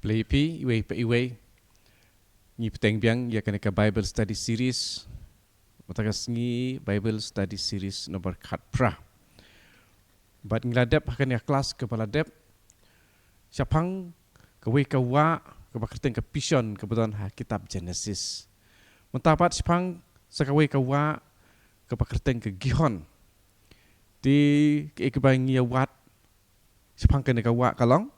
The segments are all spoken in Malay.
Pleipi iwe ngi peteng biang ya kena ke Bible Study Series matakas ngi Bible Study Series nomor 4 pra. Bat ngiladep akan ya kelas kepala dep siapang kewe kawa kebakerteng ke pison kebetulan kitab Genesis. Mentapat siapang sekawe kawa kebakerteng ke Gihon di keikebang wat siapang kena kawa kalong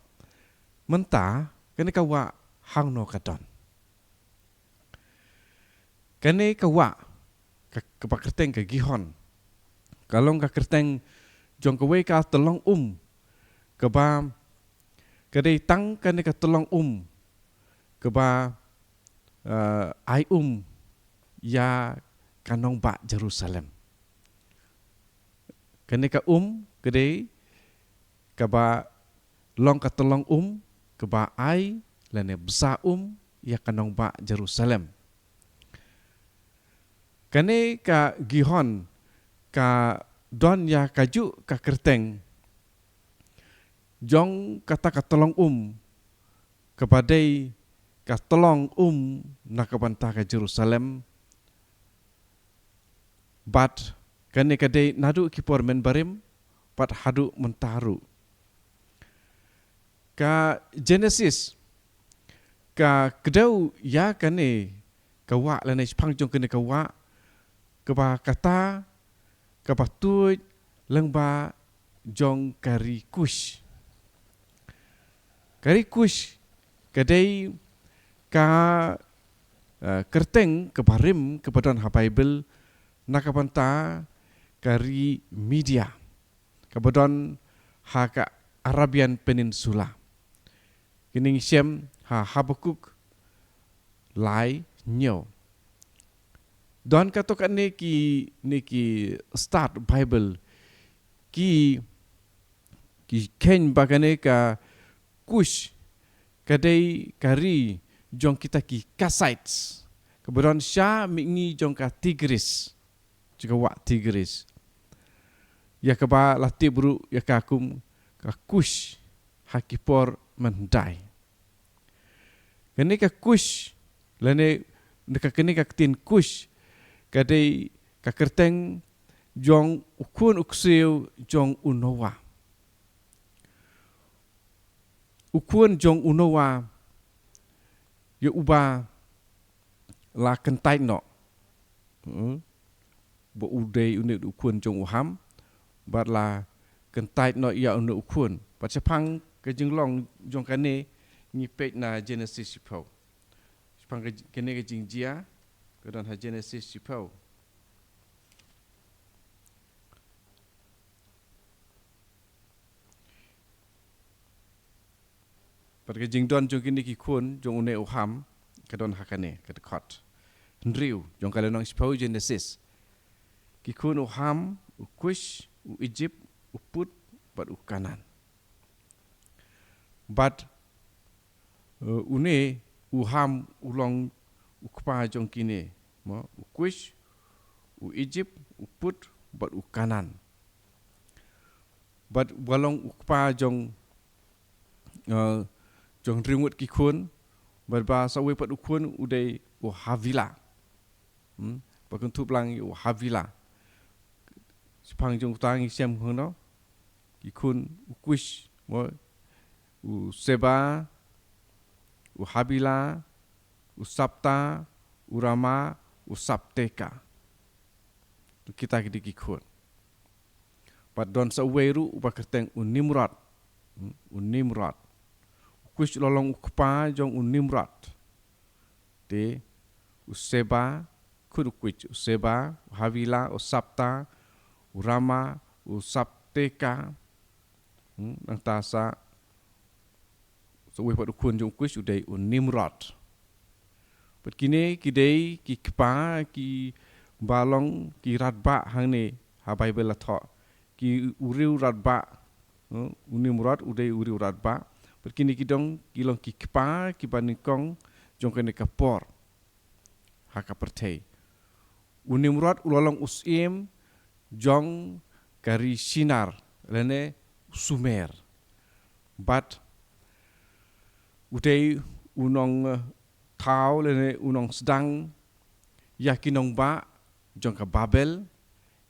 mentah kena kawa hang no kadon. Kene kawa kebakerteng ke Gihon. Kalong kerteng jong kewe ka telong keba kedai tang kene ka telong keba ai ya kanong ba Jerusalem. Kene ka kedai keba long ka telong keba ai lene besa ya kanong ba Jerusalem. Kene ka Gihon ka don ya kaju ka kerteng jong kata ka telong kepadai ka telong na kabanta ka Jerusalem bat kene kadai nadu kipor men barim bat hadu mentaru ka Genesis ka kedau ya kene kawa lene pang jong kene kawa keba kata keba tuj lengba jong kari kush kadai ka kerteng kebarim kepadon ha Bible nakabanta kari media kepadon ha ka Arabian Peninsula kining siem ha Habakuk lai nyo don katokan niki start Bible ki ken bagane ka kush kadai kari jong kita ki Kassites kebetulan sya mingi jong ka Tigris juga wak Tigris ya keba lati buru ya kakum ka kush hakipor mendai kene ka kush lene neka kene ka tin kush kadai ka kerteng jong ukun ukseu jong unowa. Ukun jong unowa ya uba la kentai no. Bo udai unit ukun jong uham bat la kentai no ya unit ukun. Bat sepang ke jenglong jong kane ngipek na Genesis sipau. Sepang kene ke jingjia kedan ha Genesis sipau. Pada jingdon jong kini ki kun jong une uham kedon hakane kedekot. Hendriu jong kalenong sipau Genesis. Ki kun uham ukush Egypt uput bat ukanan. Bat une uham ulong ukpa jong kini mo ukush Egypt uput bat ukanan. Bat walong ukpa jong jong ringut ki kun berbahasa we pat ukun udai Havila. Bakun tu plang Havila. Sepang jong tangi siam hono ki kun ukush mo Seba Havila Sapta Urama Sapteka. Kita ki kun. Pat don sa weru ubakerteng Nimrod. Kush lolong ukpa jong Nimrod. De Seba kudukwich Seba Havila Sapta Urama Sapteka. Nang tasa so we pat ukun jong kush udai Nimrod. Pat kini kidai ki kpa ki balong ki radba hang ne ha Bible la tho ki uriu radba Nimrod udai uriu radba. Perkini kidong kilong ki kpa ki banikong jong kene kapor haka pertei. Nimrod ulolong usim jong kari sinar lene Sumer. But udai unong tau le unong sedang yakinong ba jong ka Babel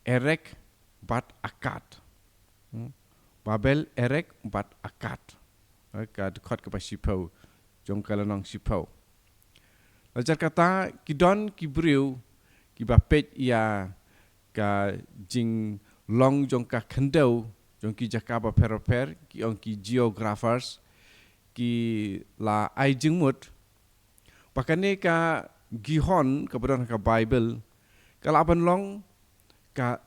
Erek bat Akad. Babel Erek bat Akad. Kad khot ka pa sipau jong kalanong sipau. Lajar kata kidon kibriu kibapet ia ka jing long jong ka kendau jong ki jakaba peroper ki ong ki geographers ki la ai jingmut pakane ka gihon ka bodon ka Bible ka laban long ka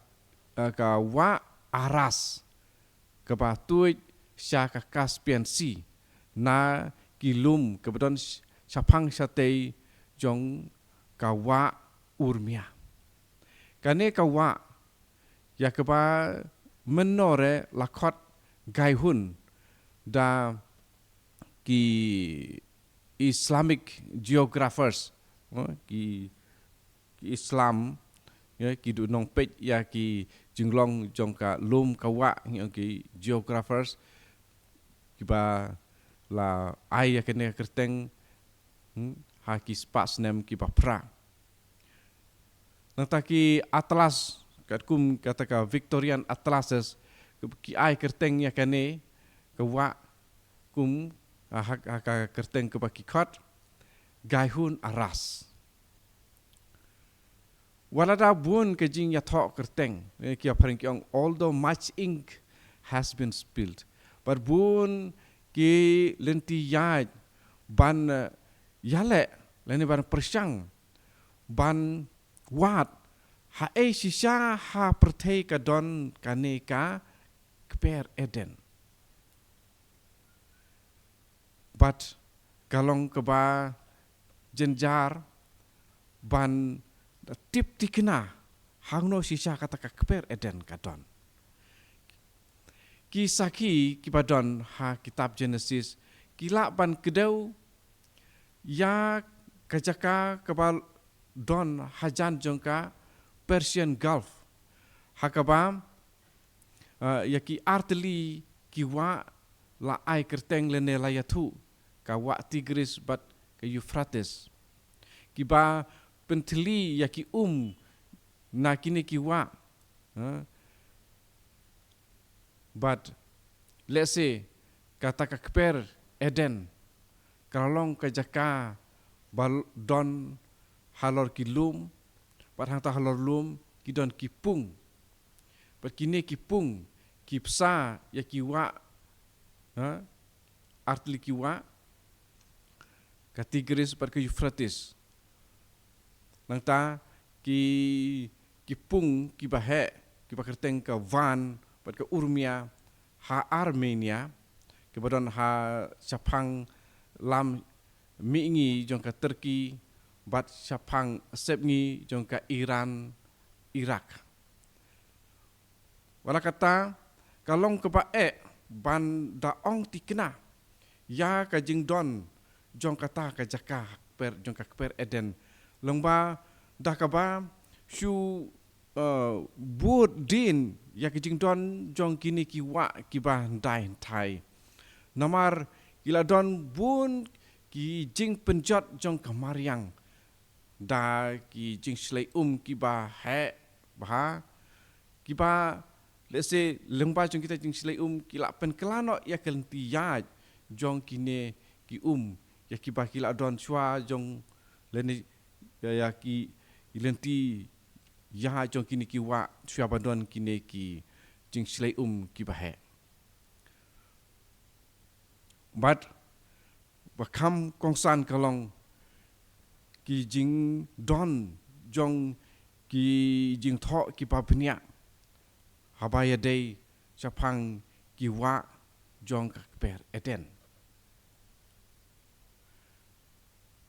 wa aras ka batuit sya ka Caspian Sea na kilum ka bodon sapang satay jong ka wa Urmia. Kane ka wa ya ka ba menore lakot gaihun da ki Islamic geographers ki Islam ya ki du nong pet ya ki jinglong jong ka lum ka wa ki geographers ki ba la ai ya kene kerteng ha ki spas nem ki ba pra nang ki atlas kat kum kata ka Victorian atlases ki ai kerteng ya kane ka wa kum ha kerteng ke baki khot gaihun aras walada bun ke jing ya thok kerteng ki apharing ki ong although much ink has been spilled but bun ki lenti yaj ban yale leni ban persang ban wat ha e shisha ha pertei ka don kaneka kper Eden but kalong keba jenjar ban tip tikna hangno shisha kata ka kper Eden kadon kisaki kibadon ha kitab Genesis kila ban kedau ya kajaka kebal don hajan jongka Persian Gulf hakaba ya ki arteli kiwa la ai kerteng lene layatu ka wa Tigris bat ka Euphrates kiba penteli ya ki na kini kiwa but let's say kata ka kper Eden kalong ka jaka bal don halor kilum pat hang ta halor lum ki don kipung pat kini kipung kipsa ya kiwa artli kiwa ka Tigris pat ka Euphrates nang ta kipung ki bahe ki pakerteng ka Van pat ka Urmia ha Armenia ki badon ha Sapang lam mingi jong ka Turki bat Sapang sepngi jong ka Iran Irak wala kata kalong ke ba ban daong tikna ya ka jing don jong kata ka jaka per jong ka per Eden longba dah ka ba shu bud din ya ka jing don jong kini ki wa ki ba dai thai namar ila don bun ki jing penjot jong ka Mariang da ki jing slei ki ba he ba ki ba let's say lengba jong kita jing slei ki la pen kelano ya kelenti ya jong kine ki ya ki ba ki la don chua jong leni ya ki ilenti ya jong kini ki wa chua ba don kine ki jing slei ki ba he but bakam kongsan kalong ki jing don jong ki jing tho ki pa pnia habaya day Sapang ki wa jong ka per Eden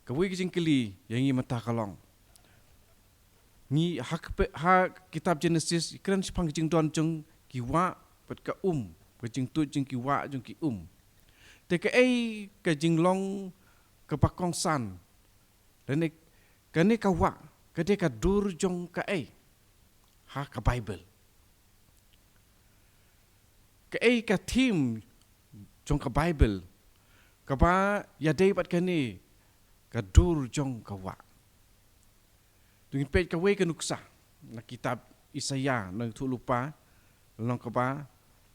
kawi ki jing kili yang i mata kalong ni ha kitab Genesis kren Sapang jing don jong ki wa pat ka jing tu jing ki wa jong ki te ka jing long ka pakong san dan kane ka wa ka de ka dur jong ka ha ka Bible ka ka theme jong ka Bible Kaba ya dapat kani kadur jong kawa. Dengan pej kawe kenuksa na kitab Isaya nang tu lupa long kaba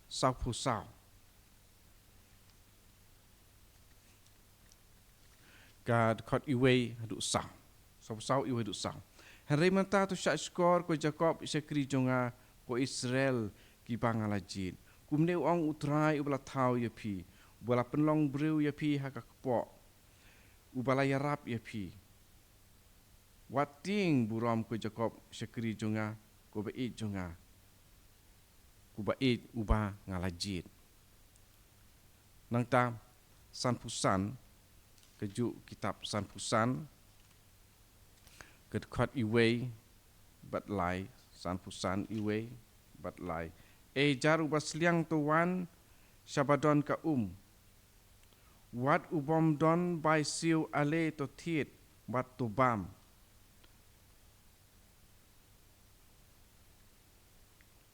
sau pusau. Kad kot iwe hadu sau. Sau pusau iwe hadu sau. Henry manta tu syak skor ko Jacob isekri jonga ko Israel ki bangalajin. Kumne ong utrai ubala tau ya pi. Ubala penlong breu ya pi haka kepok. Ubala yarap ya pi. Wating buram ko Jacob isekri jonga ko bait jonga. Ku bait uba ngalajin. Nang ta San Pusan keju kitab San Pusan kedkot iwe bat lai San Pusan iwe bat lai jar ubas liang tuan Syabadon ka wat ubom don by siu ale to tiet wat to bam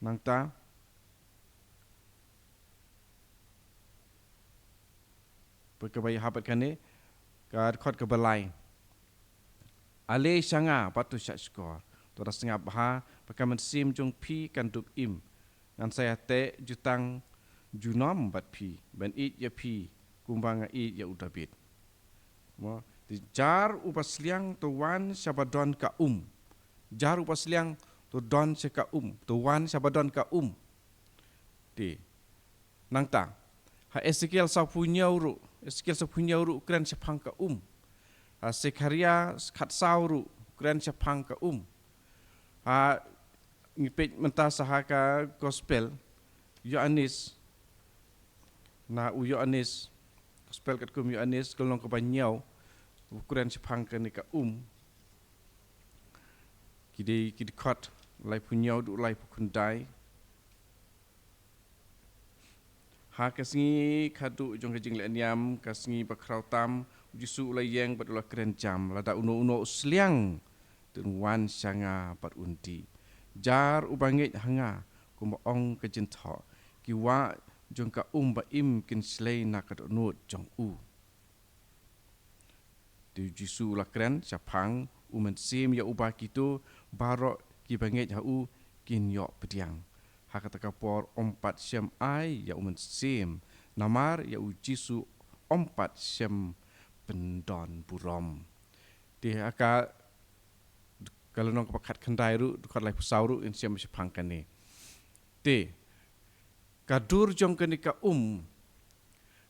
nang ta perkebay habat kane kad khot kebalai ale sanga patu syak skor tora sengap ha pakaman sim jong pi kan duk im ngan saya te jutang junom bat pi ben it ya pi kumbanga it ya udabit mo di jar upasliang to wan Syabadon ka jar upasliang to don se ka to wan Syabadon ka di nang ta ha Ezekiel sa punya uru kran sepang ka ha Sekaria khat sauru kran sepang ka ha ngipet mentah sahaka gospel Yohanes na Yohanes gospel kat kum Yohanes kelong ke banyau ukuran sepang ke ni ka kidi kot lai punyau du lai pukundai ha kasngi khadu jong kajing le niam kasngi bakrau tam jisu lai yang bat ulah keren jam lada uno sliang tun wan sanga pat unti jar ubangit hanga kumong kejentho kiwa jong ka ba im kin slay na ka nut jong tu jisu la kren sapang umen sim ya ubah kitu baro ki bangit hau kin yo pediang hakata kapor ompat syam ai ya umen sim namar ya jisu ompat syam pendon burom di aka kalau nong pakat kendai ru dekat lai pusau ru in siam sepang kani te kadur jong kani ka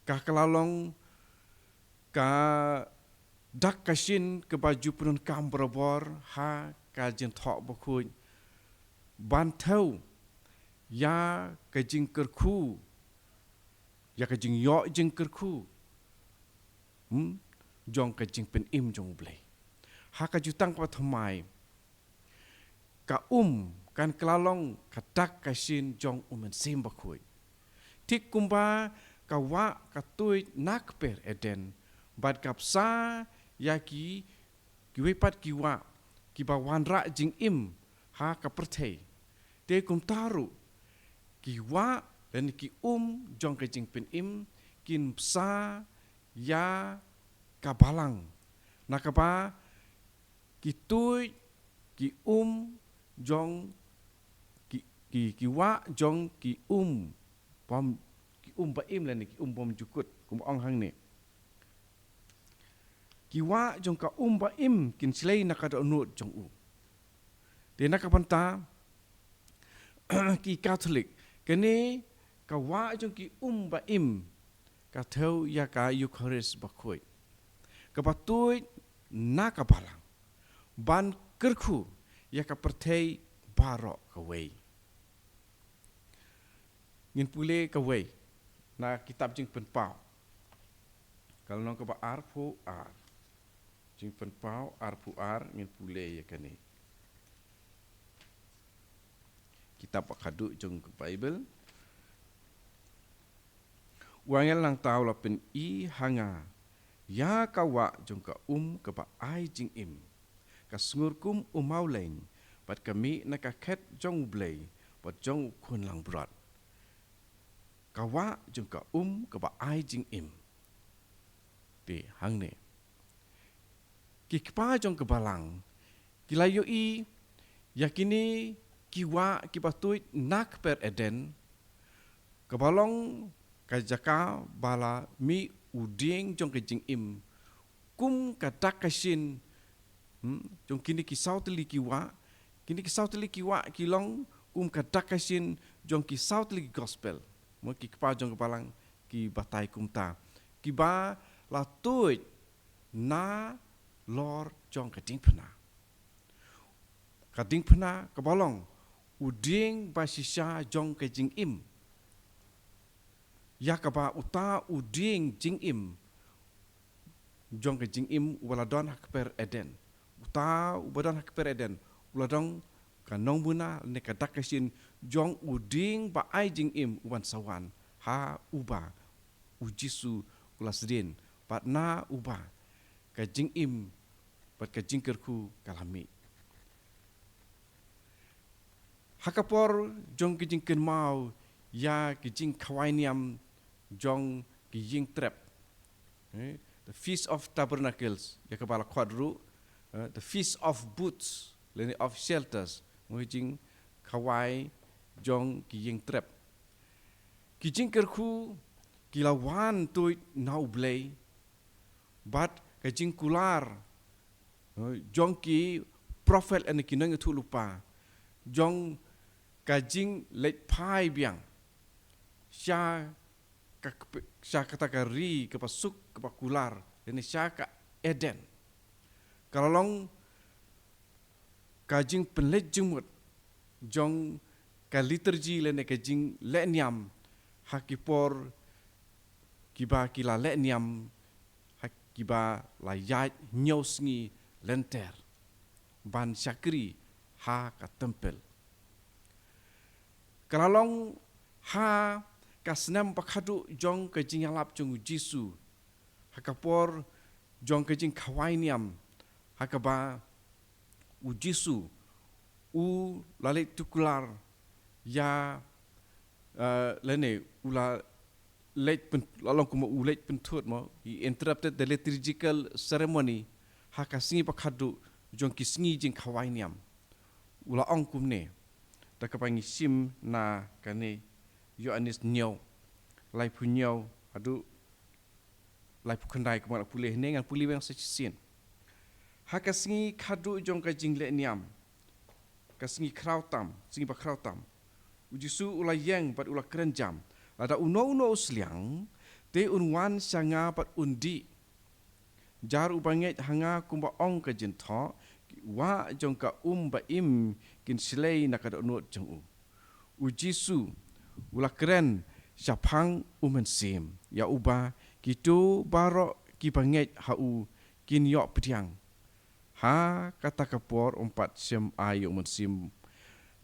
ka kelalong ka dak kasin ke baju penun kam berabor ha ka jin thok bakui bantau ya ka jing kerku ya ka jing yo jing kerku jong ka jing pen im jong blai ha ka jutang pa thamai ka kan kelalong kadak kasin jong umen sim bakui tik kumba kawa katui nak per eden bad kapsa yaki kiwepat kiwa kibawan ra jing im ha kapertei te kum taru kiwa dan ki jong ka jing pen im kin psa ya kabalang nakaba kitui ki jong ki wa jong ki pom ki ba im la ni ki pom jukut kum ong hang ni ki wa jong ka ba im kin slei na ka do nut jong de na ka panta ki Catholic kene ka wa jong ki ba im ka thau ya ka Eucharist ba khoi ka patui na ka balang ban kerku ya ka pertei barok kawai ngin pule kawai na kitab jing penpau kalau nong ka ba arpu ar jing penpau arpu ar ngin pule ya kani kitab akadu jong Bible wangel lang tau la pen I hanga ya kawa jong ka ka ba ai jing im ka sngurkum umau lain pat kami nak ket jong blai pat jong kun lang brat kawa jong ka ba ai jing im di hang ne ki kpa jong kebalang kilayo i yakini kiwa kipatuit nak per eden kebalong kajaka bala mi uding jong kejing im kum kadak kasin jong kini kisau teli kiwa kilong kum kadak kasin jong kisau teli gospel mo ki kpa jong kebalang ki batai kumta ki ba la tuit na lor jong kading pena kebalong uding basisya jong kejing im ya kaba uta uding jing im jong kejing im waladon hak per eden uta ubadon hak per eden uladong kanong buna ne kadak kasin jong uding ba ai jing im uban sawan ha uba ujisu ulasdin pat na uba kejing im pat kejing kerku kalami hakapor jong kejing kenmau ya kejing kawainiam jong kejing trap the feast of tabernacles ya kepala quadru the feast of booths leni of shelters kejing kawai jong kejing trap kejing kerku kilawan tuit nau blay but kejing kular jong ki prophet ane kinang tu lupa jong kajing let pai biang sya kata kari kepasuk kepakular ini sya ka eden kalong kajing penlet jemut jong ka liturgi lene kajing lenyam hakipor kiba kila lenyam hakiba layat nyosngi lenter ban syakri ha ka tempel kalalong ha kasnam pakhadu jong kejing alap jong jisu hakapor jong kejing kawainiam hakaba ujisu u lalik tukular ya lene ula late lalong kuma late pentut mo he interrupted the liturgical ceremony hakasingi pakhadu jong kisngi jing kawainiam ula ong kumne ta kapangi sim na kane yo anis nyau lai punyau adu lai pukandai kuma pulih nengan pulih yang sesin hakasingi khadu jong ka jing le niam kasingi krautam singi pa krautam ujisu ula yang pat ula kerenjam ada uno usliang te unwan sanga pat undi jar ubanget hanga kumba ong ka jintho wa jong ka ba im kin silei nakada unut jong ujisu ula keren syapang umensim ya uba kitu baro ki banget hau kin yok pediang ha kata kapor 4 sem ayu umensim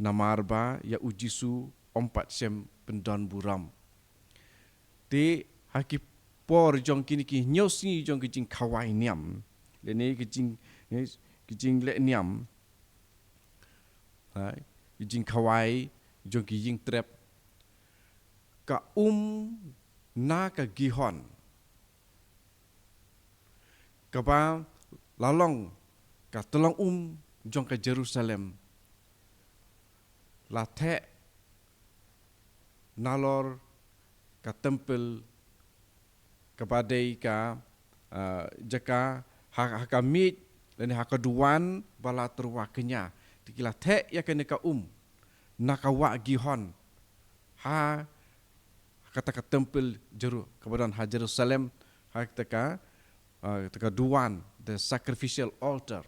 namarba ya ujisu 4 sem pendon buram te haki por jong kini ki nyosi jong ki jing kawai niam le ne ki jing le niam ha ki jing kawai jong ki jing trap ka na ka gihon ka ba lalong ka tolong jong ka Jerusalem la the nalor ka tempel kepadai ka jaka hakamit dan hakaduan bala terwakenya dikila the ya kene ka nakawa gihon ha kata ka tempel kepada Jerusalem ha kata duan the sacrificial altar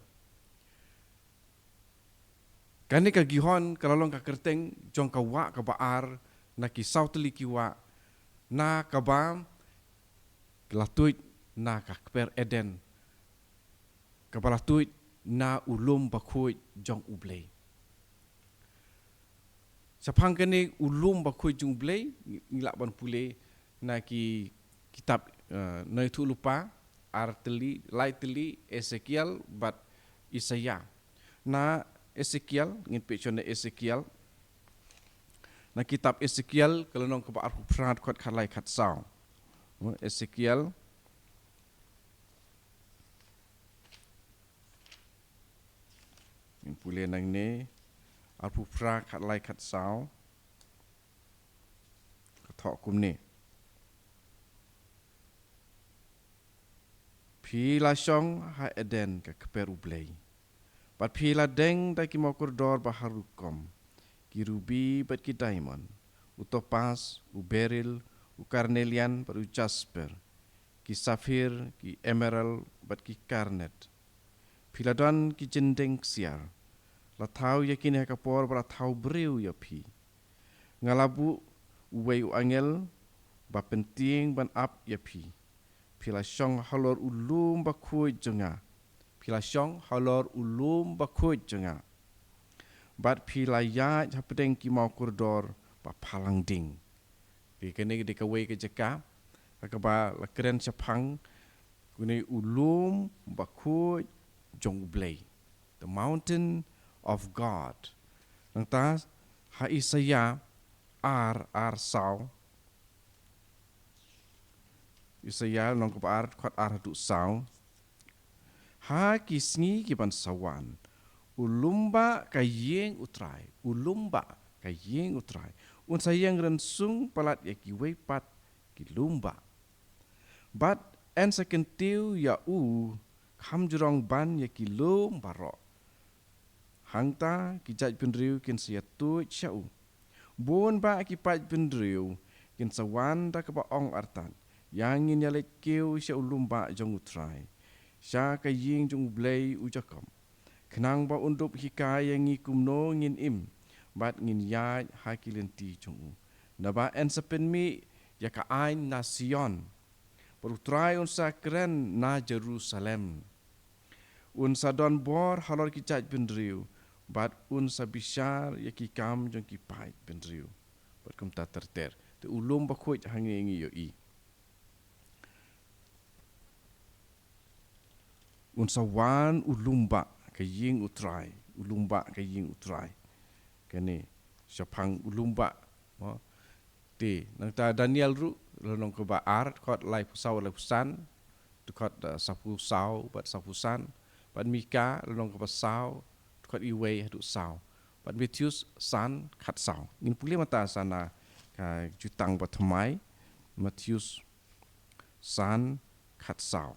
kani ka gihon kalalong ka kerteng jong ka wa ka baar na ki sautli ki wa na ka ba kelatuit na ka per eden kabalatuit na ulum bakuit jong ublay sapang kani ulum bakuit jong ublay ngilak ban pule na ki kitab na itu lupa arteli lightly Ezekiel but Isaiah na Ezekiel ngin pechon Ezekiel na kitab Ezekiel kalau nong ka ar prat khat khalai khat saw Ezekiel pulih nang ni arpu pra kat lai kat sau kathok kum ni phi la shong ha eden ka keperu blei pat phi la deng da ki mokur dor baharukom ki ruby bat ki diamond u topaz u beryl u carnelian pat u jasper ki safir ki emerald bat ki garnet phi la don ki jendeng siar la thau yakin ha kapor bara thau breu ya phi ngalabu uwei u angel ba penting ban up ya phi pila shong halor ulum ba khuj jonga pila shong halor ulum ba khuj jonga bat pila ya hapdeng ki mau kurdor ba phalang ding di kene di kawei ke jeka ka ba la kren chapang kuni ulum ba khuj jong blei the mountain of god nang ta ha isaya ar sau Isaya nong ko ar kwat ar du sau ha kisngi ki ban sawan ulumba kayeng utrai ulumba kayeng utrai un sayang rensung palat ya ki weipat ki lumba but en second tiu ya u kham jurong ban ya ki lumba ro hangta ki jaj penriu kin sia tu chau bon ba ki paj penriu kin sawan da ka ba ong artan yang in yalet keu sya ulumba jong utrai sya ka ying jong blei ujakam kenang ba undup hikai yang ngikum no ngin im bat ngin ya hakilenti jong na ba en sepen mi ya ka ain nasion perutrai un sa keren na Jerusalem un sa don bor halor ki jaj bendriu bat un sa bishar ya ki kam jong ki pai bendriu bat kum ta terter te ulum ba khoj hangi ngi yo i un sawan ulumba ke ying utrai ulumba ke ying utrai kene syapang ulumba mo ti nang ta Daniel ru lonong ko ba ar kot lai pusau lai pusan tu kot sapu sau bat sapusan bat Mika lonong ko ba sau kot iwe hadu sau bat Matthews san khat sau ngin puli mata sana ka jutang ba thamai Matthews san khat sau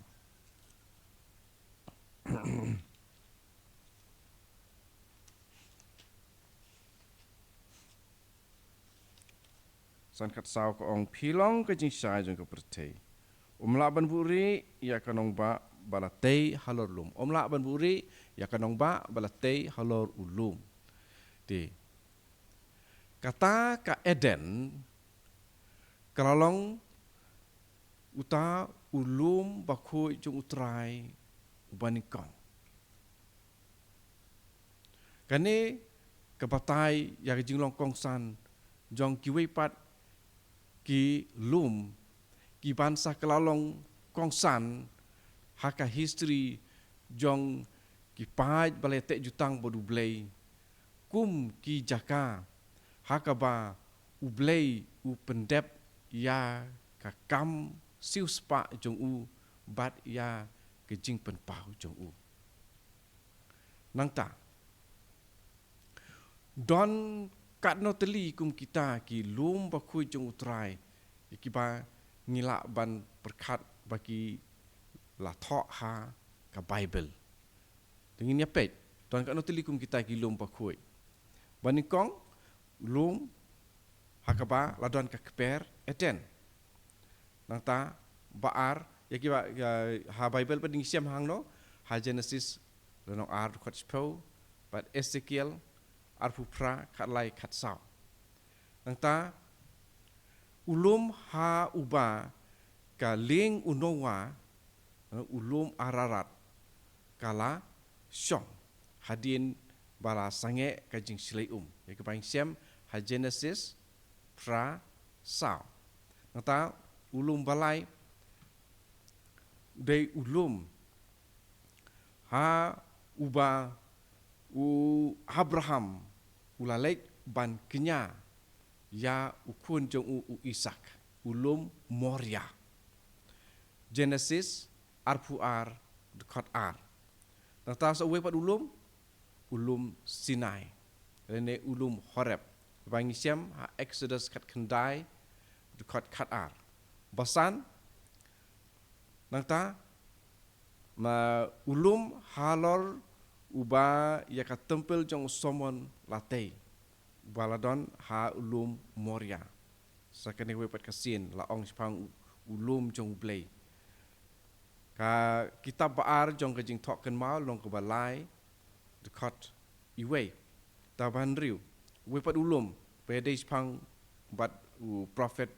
san khat sau ko ong philong ka jing sai jong ko prthei umla ban buri ya kanong ba balatei halor lum umla ban buri ya kanong ba balatei halor ulum ti kata ka Eden kalalong uta ulum bakhui jong utrai ubanikong kane kabatai ya jinglong kongsan jong kiwei pat ki lum ki bansa kelalong kongsan haka history jong ki paj baletek jutang bodu blei kum ki jaka haka ba ublei u pendep ya ka kam siu spa jong u bat ya ke jing pen pau jong u nang ta don kat no teli kum kita ki lum ba khu jong utrai ki ba ngila ban perkat bagi la tho ha ka bible dengan nya pet don kat no teli kum kita ki lum ba khu banikong lum hakaba la don ka keper eten nang ta baar ya ki ba ha bible pa ding siam hang no ha Genesis lonong ar khot spau but Ezekiel arpu pra kat lai kat sau nang ta ulum ha uba ka ling unowa ulum ararat kala syong hadin bala sange ka jing silai ya ke bang siam ha Genesis pra sau nang ta ulum balai dei ulum ha uba u Abraham ulalek ban kenya ya ukun jong u Ishak ulum Moria Genesis arpu ar dekat ar nang ta so we pat ulum ulum Sinai. Rene ulum Horeb. Bangi siam ha Exodus kat kendai dekat kat ar. Basan nang ta ma ulum halor uba ya ka tempel jong somon latei. Baladon ha ulum Moria. Sakane we pat kasin la ong spang ulum jong blei. Ka kitab baar jong ka jing tok kan mau long ka balai dekat iwe. Taban riu. We pat ulum pede spang bat u prophet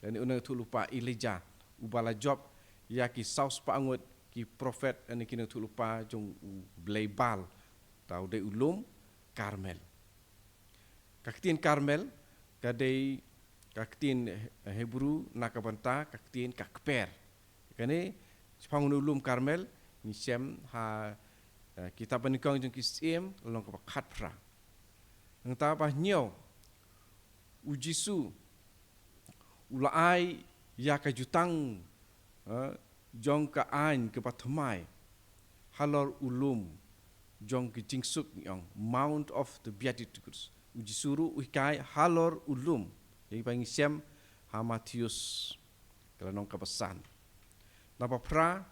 dan una tu lupa Elijah ubala job ya ki saus pangut ki prophet ani kina tu lupa jong blei bal tau de ulum Karmel. Kaktin Karmel kadai kaktin Hebrew nakabanta kaktin kakper. Kane spang ulum Karmel ni sem ha kita panikong jong kisim long ka khat pra. Nang ta pa nyau ujisu ulai ya ka jutang jong ka ain ke pathmai halor ulum jong ki jingsuk yang Mount of the Beatitudes uji suru ukai halor ulum yang pangi siam ha Matius kalau nong kapasan napa pra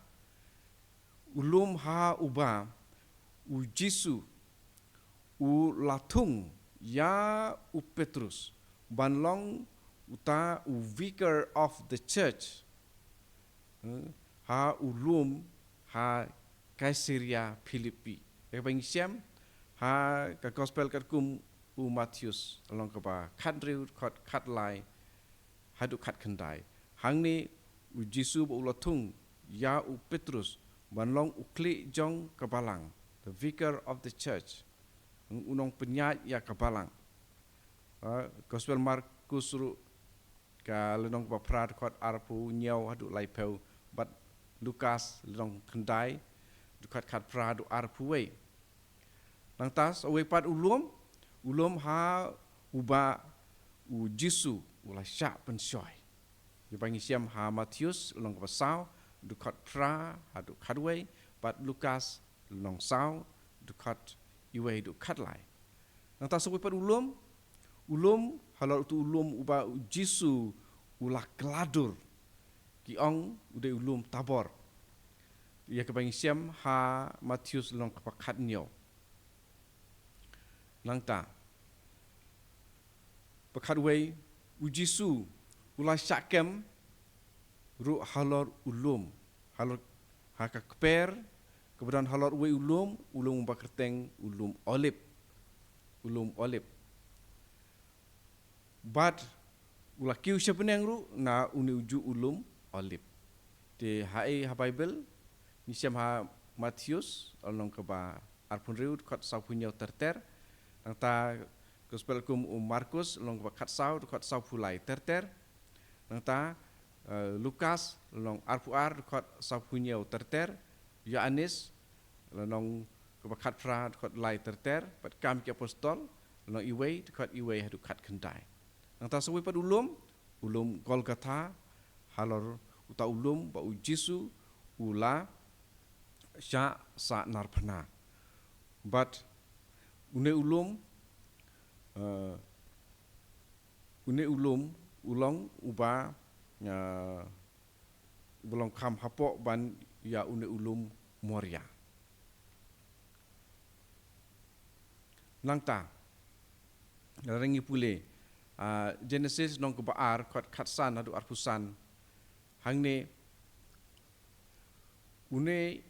ulum ha uba ujisu u latung ya u Petrus banlong uta u vicar of the church ha ulum ha Caesarea Philippi. Yang pangi siam ha ka gospel kat kum u Matius along ka ba kadriu kat lai hadu kat kendai. Hang ni u Jisu ba ulatung ya u Petrus banlong u kli jong kabalang the vicar of the church. Unong penyat ya kabalang. Gospel Markus ru ka lenong ba prat kot arpu nyau hadu lai peu bat Lukas lenong kendai dekat kat pradu arpuwe. Nang tas awe pat ulum ha uba u Jisu ula syak pensyoi. Dia panggil siam ha Matius long pasau dekat pra hadu kadwe pat Lukas long sau dekat iwe dekat lai. Nang tas awe pat ulum halal tu ulum uba u Jisu ula keladur ki ong ude ulum Tabor. Ia kebangi siam ha Matius long kapakat nyo. Langta. Pakat wei u Jisu ula syakem ru halor ulum. Halor ha kakper kemudian halor wei ulum bakerteng ulum olip. Ulum olip. Bat ula kiu siapeneng ru na uni uju ulum olip. Di hai ha Bible ni siam ha Matius along ke ba arpun riu kot sau punya terter nang ta gospel kum Markus along ke kat sau pulai terter nang ta Lukas along arpuar kot sau punya terter Yohanes along ke kat fra kot lai terter pat kam ki apostol along iwe kot iwe hadu kat kendai nang ta suwi pat ulum Golgotha halor uta ulum ba u Jisu ula sya sa narpana. But une ulum ulong uba ulong kam hapok ban ya une ulum Moria. Langta rengi pule Genesis nong kebaar kot katsan adu arpusan hangne une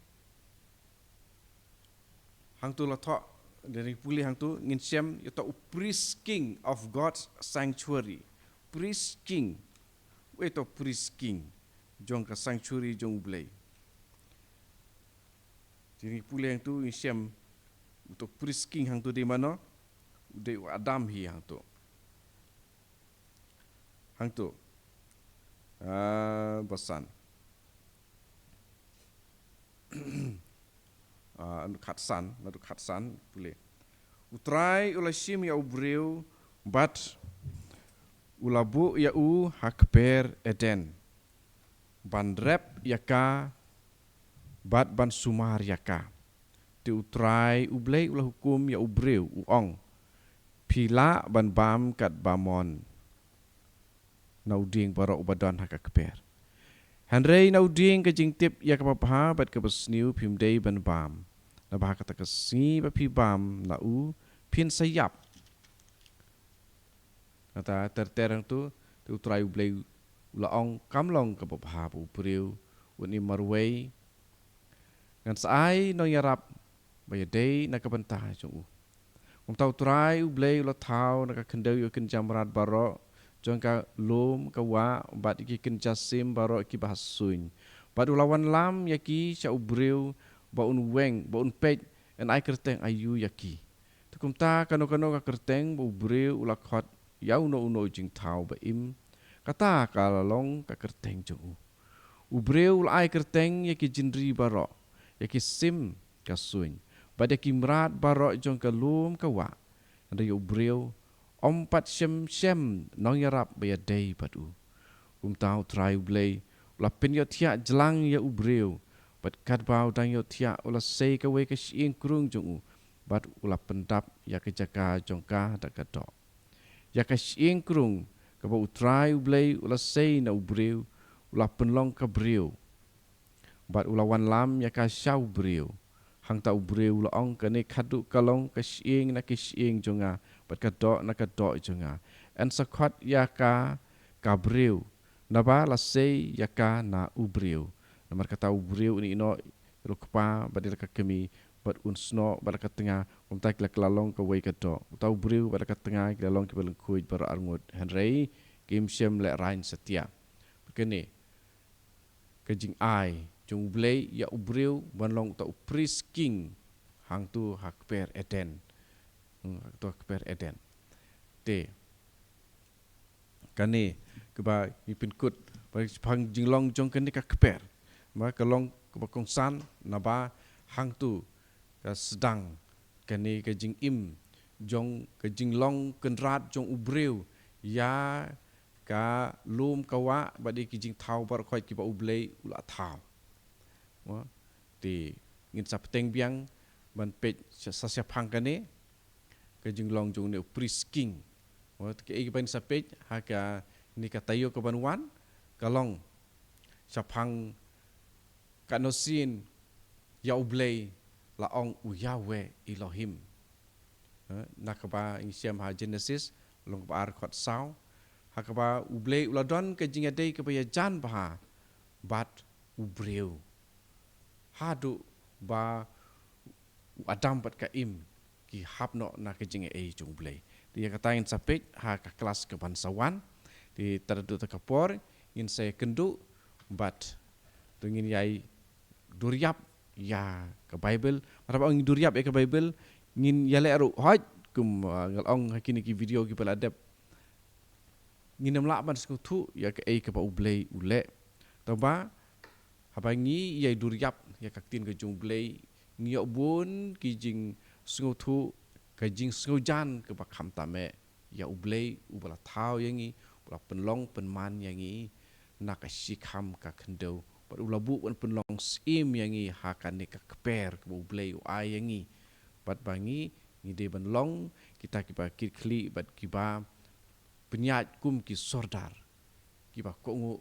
hang tu latok dari pulih hang tu ngin siam yato priest king of God's sanctuary. Priest king. Weto priest king. Jong ka sanctuary jong blay. Dari pulih hang tu ngin siam untuk priest king hang tu di mana? Di Adam hi hang tu. Hang tu. Bosan. Katsan boleh. Utrai ula sim ya ubreu bat ulabu ya u hakper Eden. Ban rep yaka bat ban sumar yaka. ti utrai ublei ulah hukum ya ubreu uong pila ban bam kat bamon nauding barok ubadon haka keper Hanrei nauding ke jingtip ya kapapha bat ke besniu pimdei ban bam na bah kata kesi ba pi bam na u pin sayap kata terterang tu utrai ublei laong kamlong kapapha bu priu uni marwei ngan sai no yarap baya dei na kabanta chung tau trai ublei lo thau na ka kendau yo kin jamrat baro jong ka lum ka wa bat ki kin jasim baro ki bahasuin bat ulawan lam yaki cha ubreu ba un weng ba un pej en ai kerteng ayu yaki tukum ta kano ka kerteng bu ubreu ulakhot yau no uno jing thau ba im kata kalalong ka kerteng jong ubreu ai kerteng yaki jinri baro yaki sim kasuin pada kimrat barok jong kalum kawa anda yo breu ompat shem nong yarap baya dei padu tau try blay la pen yo tia jelang ya ubreu pat kat bau dang yo tia ula sei ka we ka sing krung jong bat ula pendap ya ke jaka jong ka da kadok ya ka sing krung ka bau try blay ula sei na ubreu ula penlong ka breu bat ula wan lam ya ka shau breu hang tau breu la ong kane khadu kalong ka sieng na ki sieng jonga pat ka do jonga en sakhot ya ka breu na ba la sei ya ka na ubreu na mar kata ubreu ni no rukpa badil ka kemi bat un sno bat ka tengah tak la klalong ka wei ka do tau breu bat ka tengah ki lalong ki beleng kuit bar arngut henrei kim shem le rain setia kene kajing ai jong blei ya ubreu banlong ta upris king hang tu hakper eden tu hakper eden te kane keba ipin kut pang jinglong jong kane ka kper ma kalong keba kongsan naba hang tu ka sedang kane ka jing im jong ka jinglong kenrat jong ubreu ya ka lum kawa badi ki jing thau bar khoi ki ba ublei ula thau ti ngin sapteng biang ban pej sasya phangkane ke jinglong jong ne prisking ke e ban sapej ha ka ni ka tayo ka banwan kalong saphang kanosin ya ublei la ong u yawe elohim nakaba insiam ha genesis long ba ar khot sau ha ka ba ublei uladon ke jinga dei ke ba jan ba bat ubreu hadu ba adam bat ka im ki hapno na ke jinge e jong blei dia katain sapek ha ka kelas ke bansawan di terdu ta kapor in se kendu bat tungin yai duriap ya ke bible maraba ong duriap e ke bible ngin yale aru hoj kum ngalong hakini ki video ki peladep nginem la ban skutu ya ke e ke ba ublei ule toba habangi yai duriap ya kaktin ke jong blei ngiok bun ki jing sngotu ke jing snojan ke bakham tame ya ublei ubala thau yangi ubala penlong penman yangi nak sikham ka khendo pat ulabu wan penlong sim yangi hakan ne ka kper ke ublei u ai yangi pat bangi ngide benlong kita ki ba kli bat ki ba penyat kum ki sordar ki ba kongu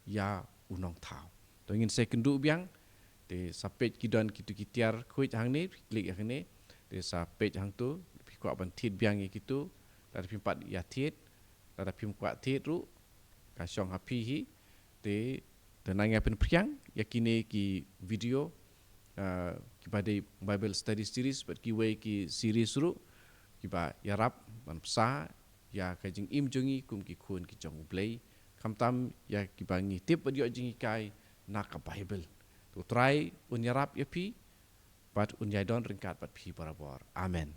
ya unong thau to ingin saya kendu biang de sapej kidon kitu kitiar kuit hang ni klik hang ni de sapej hang tu pi kwa ban tit biang kitu tar pi pat ya tit tar pi kwa tit ru ka syong happy hi de tenang ya pen priang yakine ki video ki badai bible study series but ki way ki series ru ki ba yarap ban psa ya ka jing im jongi kum ki khun ki jong blei kamtam ya ki bangi tip dio jingi kai nak bible tu try unyarap ya pi but unyai don ringkat pat pi parabor amen